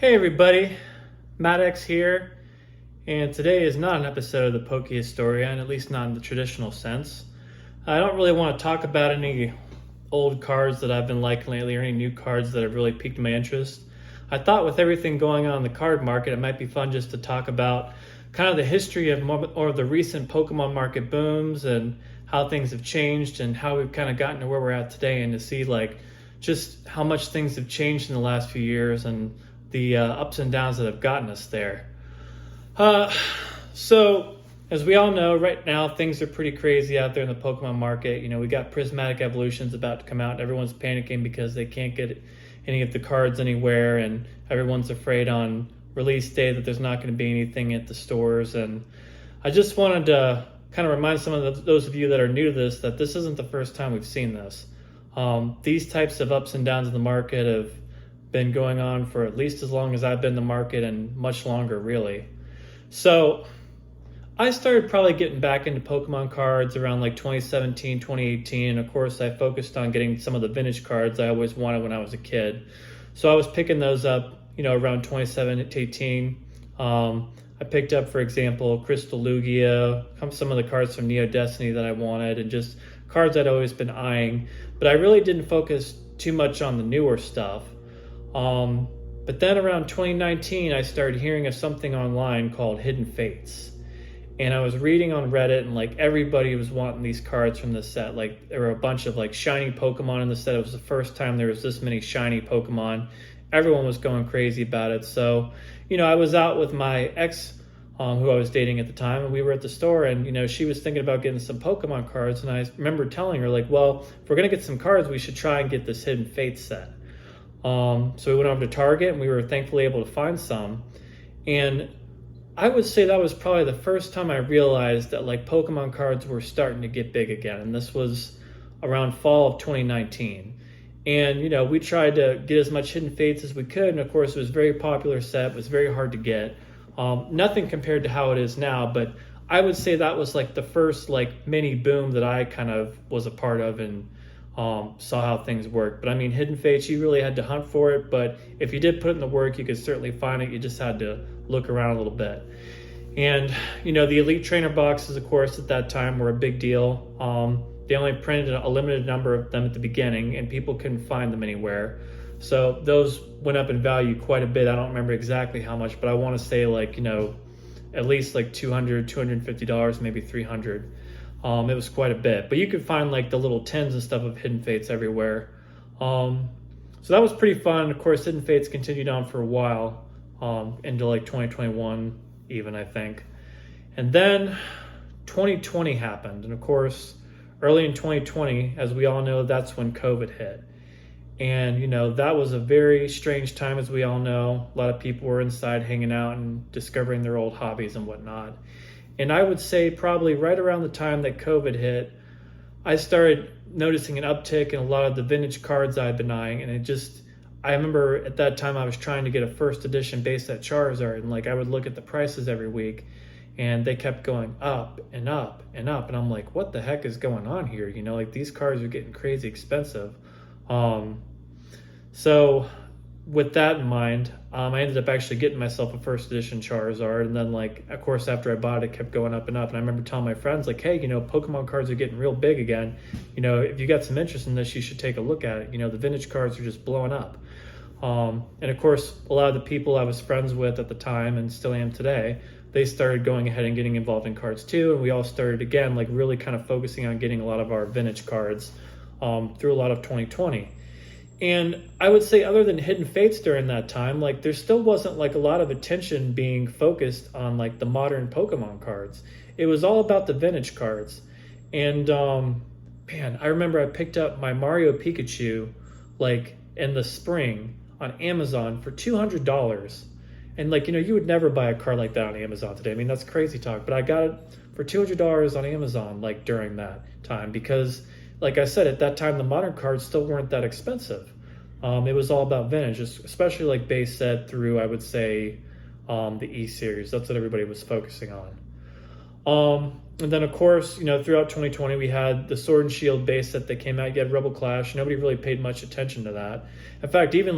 Hey everybody, Matt X here, and today is not an episode of the Poke Historian, at least not in the traditional sense. I don't really want to talk about any old cards that I've been liking lately or any new cards that have really piqued my interest. I thought with everything going on in the card market, it might be fun just to talk about kind of the history of more of the recent Pokemon market booms and how things have changed and how we've kind of gotten to where we're at today, and to see like just how much things have changed in the last few years and the ups and downs that have gotten us there. Uh, so, as we all know, right now things are pretty crazy out there in the Pokemon market. We got Prismatic Evolutions about to come out, and everyone's panicking because they can't get any of the cards anywhere, and everyone's afraid on release day that there's not going to be anything at the stores. And I just wanted to kind of remind some of those of you that are new to this that this isn't the first time we've seen this. These types of ups and downs in the market have been going on for at least as long as I've been in the market, and much longer, really. So I started probably getting back into Pokemon cards around like 2017, 2018. And of course, I focused on getting some of the vintage cards I always wanted when I was a kid. So I was picking those up, around 2017. I picked up, for example, Crystal Lugia, some of the cards from Neo Destiny that I wanted, and just cards I'd always been eyeing. But I really didn't focus too much on the newer stuff. But then around 2019, I started hearing of something online called Hidden Fates. And I was reading on Reddit, and like everybody was wanting these cards from this set. Like there were a bunch of like shiny Pokemon in the set. It was the first time there was this many shiny Pokemon. Everyone was going crazy about it. So, I was out with my ex, who I was dating at the time, and we were at the store, and she was thinking about getting some Pokemon cards. And I remember telling her, like, well, if we're gonna get some cards, we should try and get this Hidden Fates set. So we went over to Target, and we were thankfully able to find some. And I would say that was probably the first time I realized that like Pokemon cards were starting to get big again. And this was around fall of 2019. And, we tried to get as much Hidden Fates as we could. And of course, it was a very popular set. It was very hard to get. Nothing compared to how it is now, but I would say that was like the first like mini boom that I kind of was a part of, and saw how things work. But I mean, Hidden Fates, you really had to hunt for it, but if you did put in the work, you could certainly find it. You just had to look around a little bit. And the Elite Trainer boxes, of course, at that time were a big deal. They only printed a limited number of them at the beginning, and people couldn't find them anywhere, so those went up in value quite a bit. I don't remember exactly how much, but I want to say like at least like $200, $250, maybe $300. It was quite a bit, but you could find like the little tins and stuff of Hidden Fates everywhere. So that was pretty fun. Of course, Hidden Fates continued on for a while, into like 2021 even, I think. And then 2020 happened. And of course, early in 2020, as we all know, that's when COVID hit. And, that was a very strange time, as we all know. A lot of people were inside hanging out and discovering their old hobbies and whatnot. And I would say probably right around the time that COVID hit, I started noticing an uptick in a lot of the vintage cards I'd been eyeing. And I remember at that time I was trying to get a first edition base set Charizard. And like I would look at the prices every week, and they kept going up and up and up. And I'm like, what the heck is going on here? Like these cards are getting crazy expensive. So with that in mind, I ended up actually getting myself a first edition Charizard. And then like, of course, after I bought it, it kept going up and up. And I remember telling my friends like, hey, Pokemon cards are getting real big again. If you got some interest in this, you should take a look at it. The vintage cards are just blowing up. And of course, a lot of the people I was friends with at the time and still am today, they started going ahead and getting involved in cards too. And we all started again, like really kind of focusing on getting a lot of our vintage cards through a lot of 2020. And I would say other than Hidden Fates during that time, like there still wasn't like a lot of attention being focused on like the modern Pokemon cards. It was all about the vintage cards. And man, I remember I picked up my Mario Pikachu like in the spring on Amazon for $200. And like, you would never buy a card like that on Amazon today. I mean, that's crazy talk, but I got it for $200 on Amazon like during that time, because like I said, at that time, the modern cards still weren't that expensive. It was all about vintage, especially like base set through, I would say, the E-Series. That's what everybody was focusing And then, of course, throughout 2020, we had the Sword and Shield base set that came out. You had Rebel Clash. Nobody really paid much attention to that. In fact, even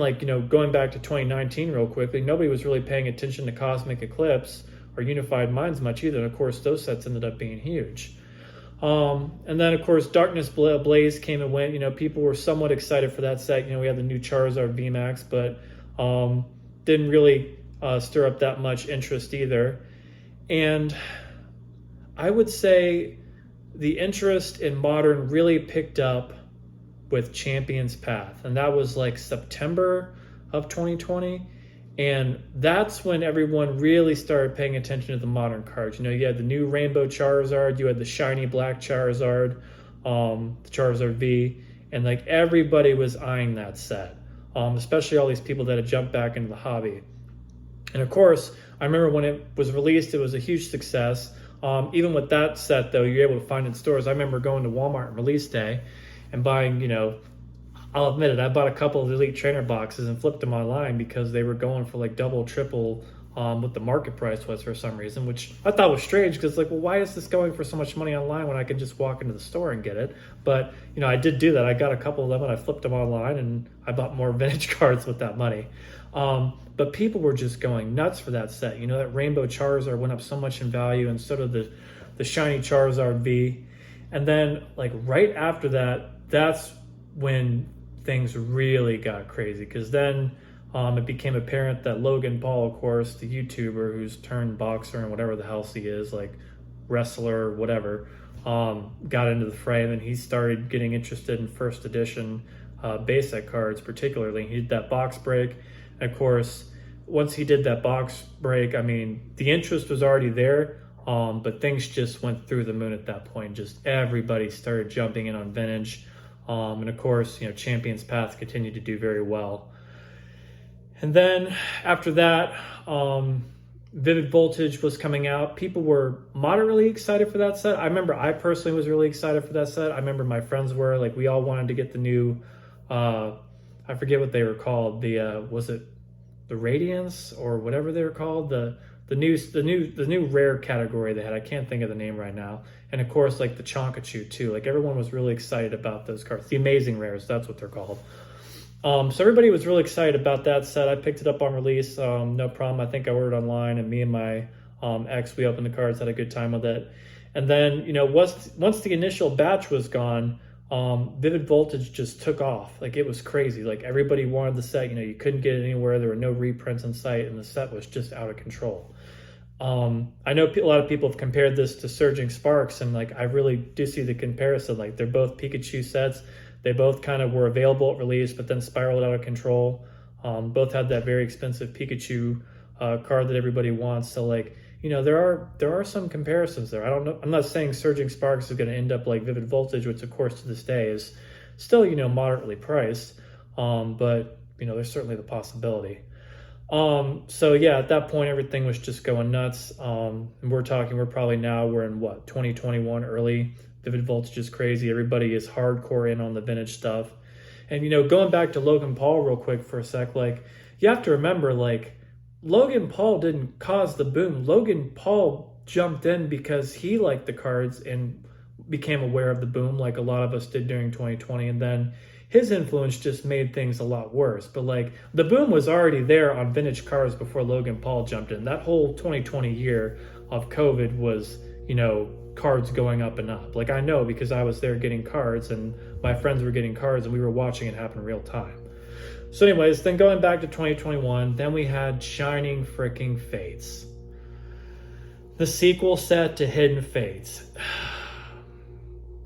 going back to 2019 real quickly, nobody was really paying attention to Cosmic Eclipse or Unified Minds much either. And of course, those sets ended up being huge. And then, of course, Darkness Blaze came and went. People were somewhat excited for that set. We had the new Charizard VMAX, but didn't really stir up that much interest either. And I would say the interest in Modern really picked up with Champion's Path, and that was like September of 2020. And that's when everyone really started paying attention to the Modern cards. You had the new Rainbow Charizard, you had the shiny black Charizard, the Charizard V, and like everybody was eyeing that set, especially all these people that had jumped back into the hobby. And of course, I remember when it was released, it was a huge success. Even with that set, though, you're able to find it in stores. I remember going to Walmart on release day and buying, I'll admit it, I bought a couple of Elite Trainer boxes and flipped them online because they were going for like double, triple what the market price was for some reason, which I thought was strange because well, why is this going for so much money online when I can just walk into the store and get it? But, I did do that. I got a couple of them and I flipped them online and I bought more vintage cards with that money. But people were just going nuts for that set. That Rainbow Charizard went up so much in value, and so did the shiny Charizard V. And then, like, right after that, that's when things really got crazy, because then it became apparent that Logan Paul, of course, the YouTuber who's turned boxer and whatever the hell he is, like wrestler, whatever, got into the frame, and he started getting interested in first edition base set cards particularly. He did that box break. And of course, once he did that box break, the interest was already there, but things just went through the moon at that point. Just everybody started jumping in on vintage. And of course, Champion's Path continued to do very well. And then after that, Vivid Voltage was coming out. People were moderately excited for that set. I remember I personally was really excited for that set. I remember my friends were, like, we all wanted to get the new, I forget what they were called. Was it the Radiance or whatever they were called? The new rare category they had. I can't think of the name right now. And of course, like the Chonkachu too. Like everyone was really excited about those cards. The Amazing Rares, that's what they're called. So everybody was really excited about that set. I picked it up on release, no problem. I think I ordered online, and me and my ex, we opened the cards, had a good time with it. And then, once the initial batch was gone, Vivid Voltage just took off. Like, it was crazy. Like, everybody wanted the set. You couldn't get it anywhere. There were no reprints in sight, and the set was just out of control. I know a lot of people have compared this to Surging Sparks, and like I really do see the comparison. Like, they're both Pikachu sets. They both kind of were available at release, but then spiraled out of control. Both had that very expensive Pikachu card that everybody wants. So like, there are some comparisons there. I don't know. I'm not saying Surging Sparks is going to end up like Vivid Voltage, which of course to this day is still, moderately priced. But there's certainly the possibility. So yeah, at that point, everything was just going nuts. We're probably now, we're in 2021 early. Vivid Voltage is crazy. Everybody is hardcore in on the vintage stuff. And, going back to Logan Paul real quick for a sec, like, you have to remember, like, Logan Paul didn't cause the boom. Logan Paul jumped in because he liked the cards and became aware of the boom, like a lot of us did during 2020. And then his influence just made things a lot worse. But like, the boom was already there on vintage cards before Logan Paul jumped in. That whole 2020 year of COVID was, cards going up and up. Like, I know because I was there getting cards, and my friends were getting cards, and we were watching it happen in real time. So anyways, then going back to 2021, then we had Shining Fricking Fates, the sequel set to Hidden Fates.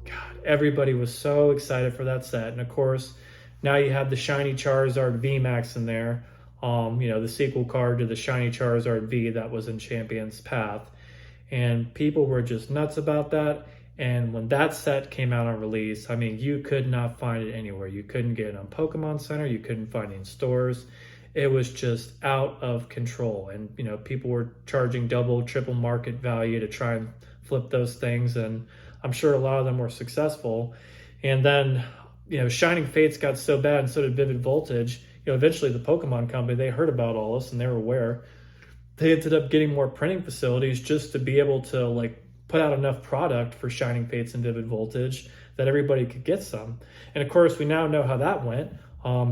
God, everybody was so excited for that set. And of course, now you have the shiny Charizard VMAX in there, the sequel card to the shiny Charizard V that was in Champion's Path. And people were just nuts about that. And when that set came out on release, you could not find it anywhere. You couldn't get it on Pokemon Center. You couldn't find it in stores. It was just out of control. And, people were charging double, triple market value to try and flip those things. And I'm sure a lot of them were successful. And then, Shining Fates got so bad, and so did Vivid Voltage. Eventually the Pokemon company, they heard about all this and they were aware. They ended up getting more printing facilities just to be able to, like, put out enough product for Shining Fates and Vivid Voltage that everybody could get some. And of course, we now know how that went.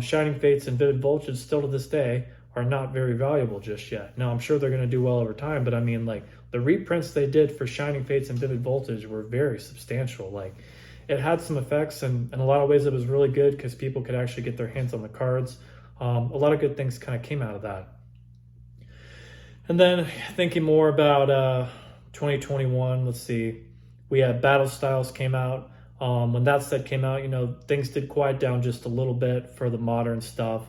Shining Fates and Vivid Voltage still to this day are not very valuable just yet. Now, I'm sure they're going to do well over time, but I mean, like, the reprints they did for Shining Fates and Vivid Voltage were very substantial. Like, it had some effects, and in a lot of ways it was really good because people could actually get their hands on the cards. A lot of good things kind of came out of that. And then thinking more about 2021, let's see, we had Battle Styles came out. When that set came out, you know, things did quiet down just a little bit for the modern stuff.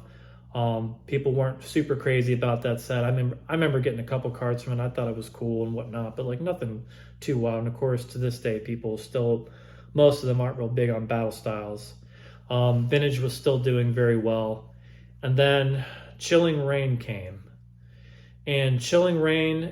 People weren't super crazy about that set. I remember getting a couple cards from it. I thought it was cool and whatnot, but like nothing too wild. And of course, to this day, people still, most of them aren't real big on Battle Styles. Vintage was still doing very well. And then Chilling Reign came. And Chilling Reign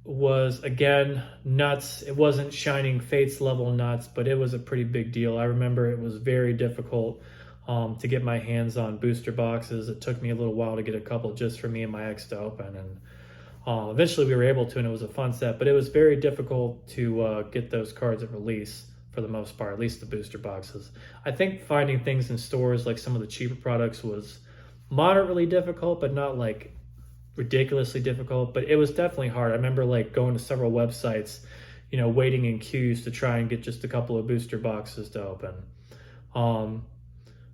was, again, nuts. It wasn't Shining Fates level nuts, but it was a pretty big deal. I remember it was very difficult to get my hands on booster boxes. It took me a little while to get a couple just for me and my ex to open. And eventually we were able to, and it was a fun set. But it was very difficult to get those cards at release for the most part, at least the booster boxes. I think finding things in stores, like some of the cheaper products, was moderately difficult, but not like ridiculously difficult, but it was definitely hard. I remember like going to several websites, you know, waiting in queues to try and get just a couple of booster boxes to open.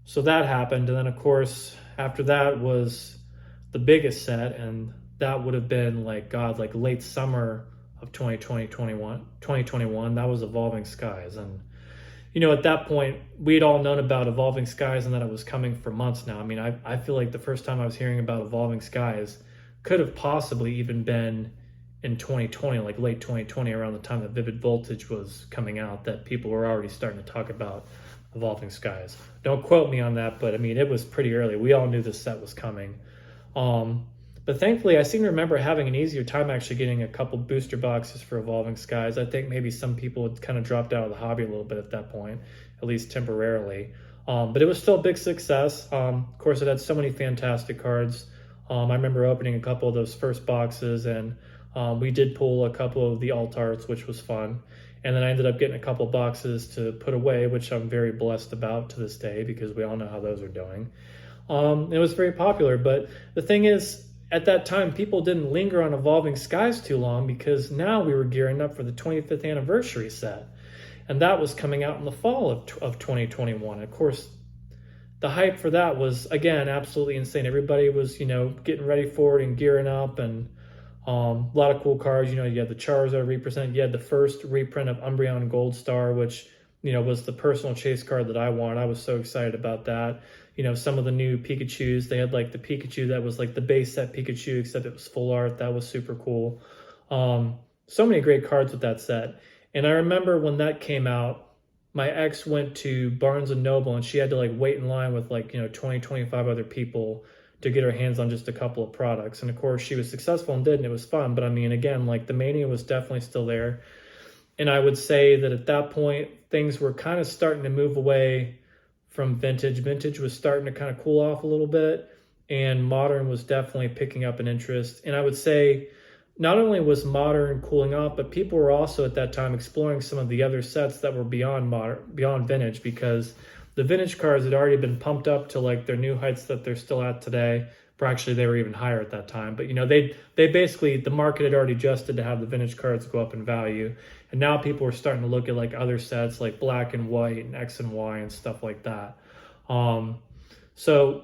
So that happened. And then of course, after that was the biggest set, and that would have been like, God, like late summer of 2021. That was Evolving Skies. And, you know, at that point, we had all known about Evolving Skies and that it was coming for months now. I mean, I feel like the first time I was hearing about Evolving Skies could have possibly even been in 2020, like late 2020, around the time that Vivid Voltage was coming out, that people were already starting to talk about Evolving Skies. Don't quote me on that, but I mean, it was pretty early. We all knew this set was coming. But thankfully, I seem to remember having an easier time actually getting a couple booster boxes for Evolving Skies. I think maybe some people had kind of dropped out of the hobby a little bit at that point, at least temporarily. But it was still a big success. Of course, it had so many fantastic cards. I remember opening a couple of those first boxes, and we did pull a couple of the alt arts, which was fun. And then I ended up getting a couple boxes to put away, which I'm very blessed about to this day because we all know how those are doing. It was very popular, but the thing is, at that time, people didn't linger on Evolving Skies too long because now we were gearing up for the 25th anniversary set. And that was coming out in the fall of 2021. Of course, the hype for that was, again, absolutely insane. Everybody was, you know, getting ready for it and gearing up, and a lot of cool cards. You know, you had the Charizard reprint. You had the first reprint of Umbreon Gold Star, which, you know, was the personal chase card that I wanted. I was so excited about that. You know, some of the new Pikachus, they had like the Pikachu that was like the base set Pikachu, except it was full art. That was super cool. So many great cards with that set. And I remember when that came out, my ex went to Barnes & Noble, and she had to like wait in line with like, you know, 20, 25 other people to get her hands on just a couple of products. And of course she was successful and did, and it was fun. But I mean, again, like the mania was definitely still there. And I would say that at that point, things were kind of starting to move away from vintage. Vintage was starting to kind of cool off a little bit, and modern was definitely picking up an interest. And I would say not only was modern cooling off, but people were also at that time exploring some of the other sets that were beyond modern, beyond vintage, because the vintage cards had already been pumped up to like their new heights that they're still at today. Or actually, they were even higher at that time. But, you know, they basically, the market had already adjusted to have the vintage cards go up in value. And now people were starting to look at like other sets like Black and White and X and Y and stuff like that. So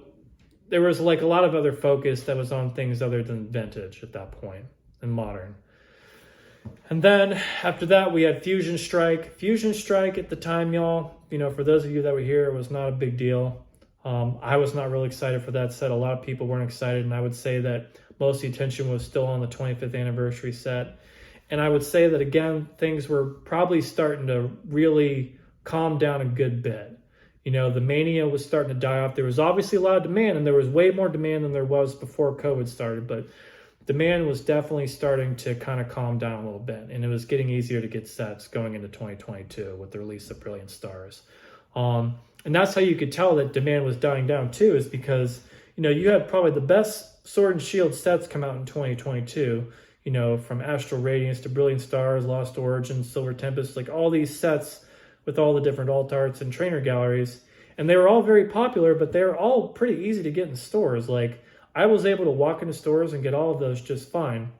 there was like a lot of other focus that was on things other than vintage at that point and modern. And then after that, we had Fusion Strike. Fusion Strike at the time, y'all, you know, for those of you that were here, it was not a big deal. I was not really excited for that set. A lot of people weren't excited, and I would say that most of the attention was still on the 25th anniversary set. And I would say that, again, things were probably starting to really calm down a good bit. You know, the mania was starting to die off. There was obviously a lot of demand, and there was way more demand than there was before COVID started, but demand was definitely starting to kind of calm down a little bit, and it was getting easier to get sets going into 2022 with the release of Brilliant Stars. And that's how you could tell that demand was dying down too, is because, you know, you had probably the best Sword and Shield sets come out in 2022. from Astral Radiance to Brilliant Stars, Lost Origins, Silver Tempest, like all these sets with all the different alt arts and trainer galleries. And they were all very popular, but they were all pretty easy to get in stores. Like, I was able to walk into stores and get all of those just fine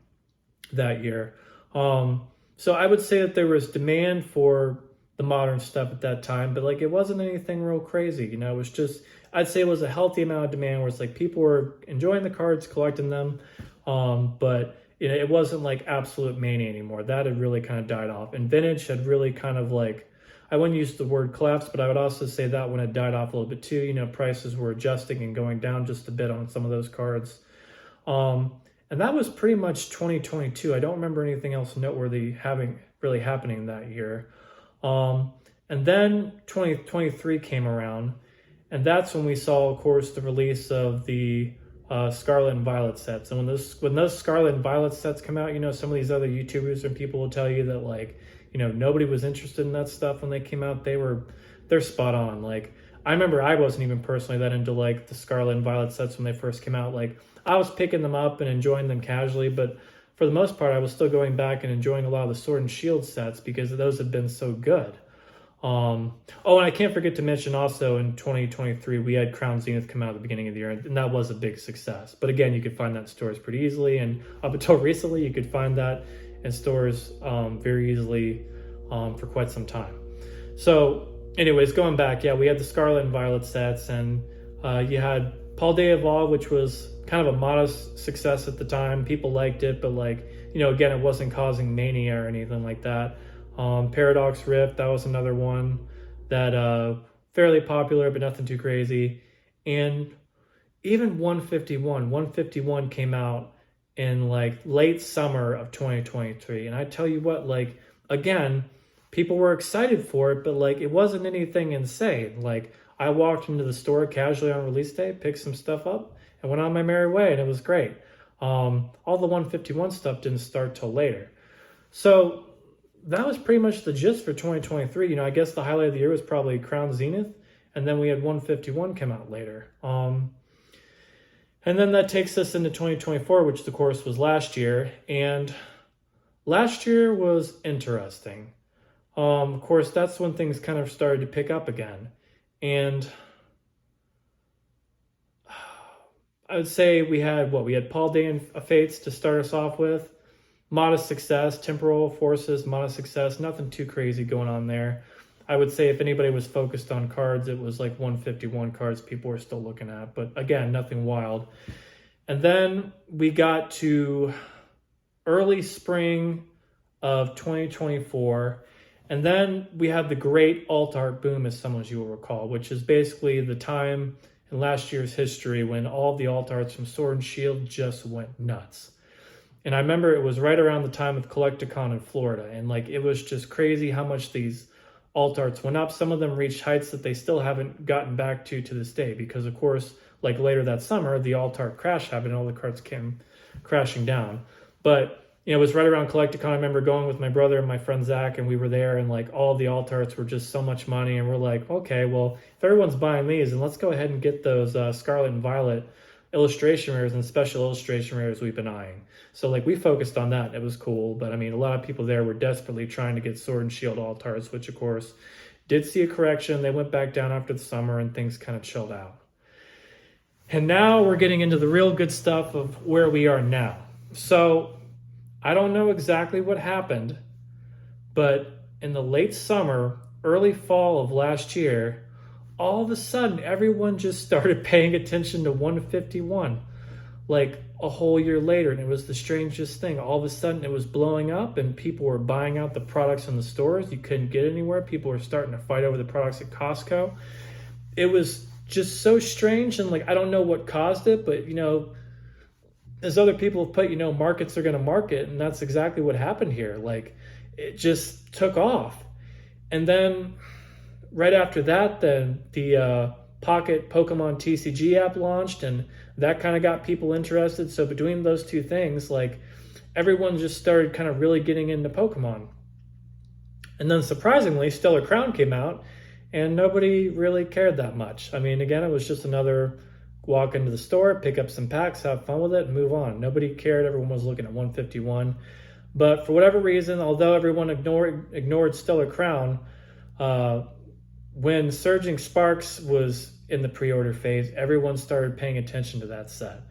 that year. So I would say that there was demand for the modern stuff at that time, but like it wasn't anything real crazy. It was just, I'd say it was a healthy amount of demand where it's like people were enjoying the cards, collecting them, but it wasn't like absolute mania anymore. That had really kind of died off, and vintage had really kind of like, I wouldn't use the word collapse, but I would also say that one had died off a little bit too. Prices were adjusting and going down just a bit on some of those cards. And that was pretty much 2022. I don't remember anything else noteworthy really happening that year. And then 2023 came around, and that's when we saw, of course, the release of the Scarlet and Violet sets. And when those Scarlet and Violet sets come out, some of these other YouTubers and people will tell you that like, nobody was interested in that stuff when they came out. They're spot on. Like, I remember I wasn't even personally that into like the Scarlet and Violet sets when they first came out. Like, I was picking them up and enjoying them casually, but for the most part, I was still going back and enjoying a lot of the Sword and Shield sets because those had been so good. And I can't forget to mention also in 2023, we had Crown Zenith come out at the beginning of the year, and that was a big success. But again, you could find that in stores pretty easily, and up until recently, you could find that in stores very easily for quite some time. So anyways, going back, we had the Scarlet and Violet sets, and you had Paldea Evolve, which was kind of a modest success at the time. People liked it, but like, again, it wasn't causing mania or anything like that. Paradox Rift, that was another one that fairly popular, but nothing too crazy. And even 151 came out in like late summer of 2023. And I tell you what, like, again, people were excited for it, but like, it wasn't anything insane. Like, I walked into the store casually on release day, picked some stuff up, and went on my merry way, and it was great. All the 151 stuff didn't start till later. So that was pretty much the gist for 2023. I guess the highlight of the year was probably Crown Zenith, and then we had 151 come out later. And then that takes us into 2024, which of course was last year, and last year was interesting. Of course, that's when things kind of started to pick up again. And I would say we had Paldea Fates to start us off with. Modest success, Temporal Forces, modest success, nothing too crazy going on there. I would say if anybody was focused on cards, it was like 151 cards people were still looking at. But again, nothing wild. And then we got to early spring of 2024. And then we had the great alt art boom, as some of you will recall, which is basically the time in last year's history when all the alt arts from Sword and Shield just went nuts. And I remember it was right around the time of Collecticon in Florida. And like, it was just crazy how much these alt arts went up. Some of them reached heights that they still haven't gotten back to this day. Because of course, like later that summer, the alt art crash happened and all the cards came crashing down. But it was right around Collecticon. I remember going with my brother and my friend Zach, and we were there, and like all the alt arts were just so much money. And we're like, okay, well, if everyone's buying these, then let's go ahead and get those Scarlet and Violet illustration rares and special illustration rares we've been eyeing. So like we focused on that. It was cool. But I mean, a lot of people there were desperately trying to get Sword and Shield alt arts, which of course did see a correction. They went back down after the summer and things kind of chilled out. And now we're getting into the real good stuff of where we are now. So I don't know exactly what happened, but in the late summer, early fall of last year, all of a sudden, everyone just started paying attention to 151, like a whole year later. And it was the strangest thing. All of a sudden, it was blowing up and people were buying out the products in the stores. You couldn't get anywhere. People were starting to fight over the products at Costco. It was just so strange. And like, I don't know what caused it, but as other people have put, markets are going to market. And that's exactly what happened here. Like, it just took off. And then right after that, then the Pocket Pokemon TCG app launched, and that kind of got people interested. So between those two things, like, everyone just started kind of really getting into Pokemon. And then surprisingly, Stellar Crown came out, and nobody really cared that much. I mean, again, it was just another walk into the store, pick up some packs, have fun with it, and move on. Nobody cared. Everyone was looking at 151. But for whatever reason, although everyone ignored Stellar Crown, when Surging Sparks was in the pre-order phase, everyone started paying attention to that set.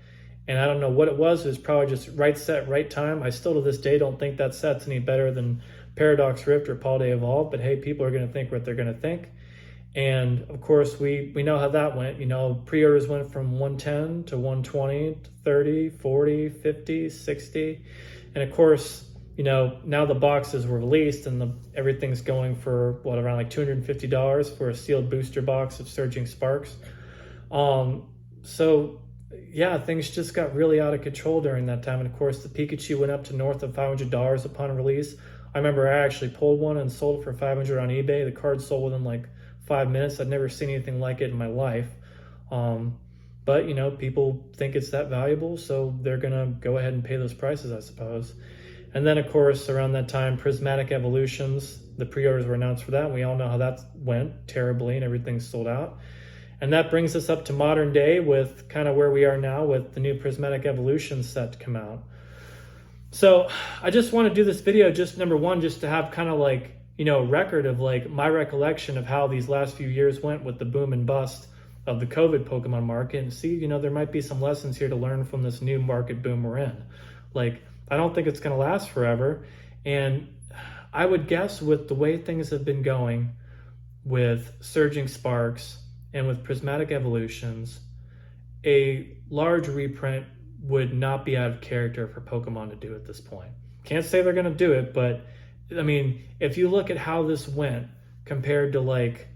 And I don't know what it was. It was probably just right set, right time. I still to this day don't think that set's any better than Paradox Rift or Paul Day Evolve. But hey, people are going to think what they're going to think. And of course, we know how that went. You know, pre-orders went from 110 to 120 to 30, 40, 50, 60. And of course, you know, now the boxes were released and everything's going for what, around like $250 for a sealed booster box of Surging Sparks. So yeah, things just got really out of control during that time. And of course, the Pikachu went up to north of $500 upon release. I remember I actually pulled one and sold it for $500 on eBay. The card sold within like 5 minutes. I'd never seen anything like it in my life. But you know, people think it's that valuable, so they're gonna go ahead and pay those prices, I suppose. And then of course, around that time, Prismatic Evolutions, the pre-orders were announced for that. We all know how that went terribly and everything sold out. And that brings us up to modern day with kind of where we are now with the new Prismatic Evolution set to come out. So I just want to do this video, just number one, just to have kind of like, you know, record of like my recollection of how these last few years went with the boom and bust of the COVID Pokemon market, and see, you know, there might be some lessons here to learn from this new market boom we're in. Like, I don't think it's going to last forever. And I would guess with the way things have been going with Surging Sparks and with Prismatic Evolutions, a large reprint would not be out of character for Pokemon to do at this point. Can't say they're going to do it, but I mean, if you look at how this went compared to like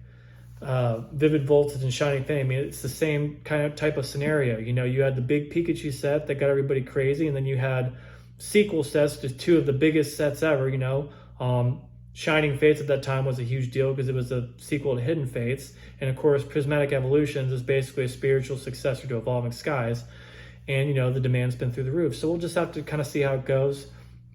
Vivid Voltage and Shining Flame, I mean, it's the same kind of type of scenario. You know, you had the big Pikachu set that got everybody crazy, and then you had sequel sets to two of the biggest sets ever. You know, Shining Fates at that time was a huge deal because it was a sequel to Hidden Fates, and of course Prismatic Evolutions is basically a spiritual successor to Evolving Skies, and you know, the demand's been through the roof. So we'll just have to kind of see how it goes,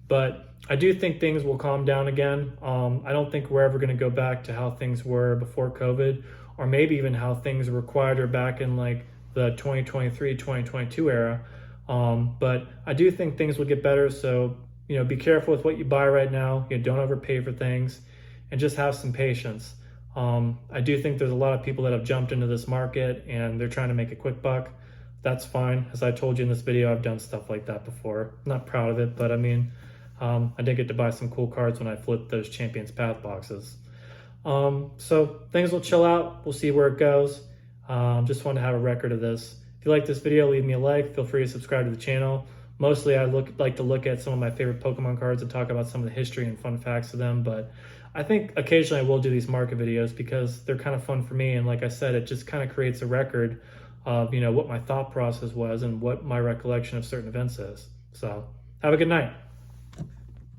but I do think things will calm down again. I don't think we're ever going to go back to how things were before COVID, or maybe even how things were quieter back in like the 2023, 2022 era. But I do think things will get better. So, you know, be careful with what you buy right now. You know, don't overpay for things, and just have some patience. I do think there's a lot of people that have jumped into this market and they're trying to make a quick buck. That's fine. As I told you in this video, I've done stuff like that before. I'm not proud of it, but I mean, I did get to buy some cool cards when I flipped those Champions Path boxes. So things will chill out. We'll see where it goes. Just wanted to have a record of this. If you like this video, leave me a like. Feel free to subscribe to the channel. Mostly I like to look at some of my favorite Pokemon cards and talk about some of the history and fun facts of them. But I think occasionally I will do these market videos because they're kind of fun for me. And like I said, it just kind of creates a record of, you know, what my thought process was and what my recollection of certain events is. So have a good night.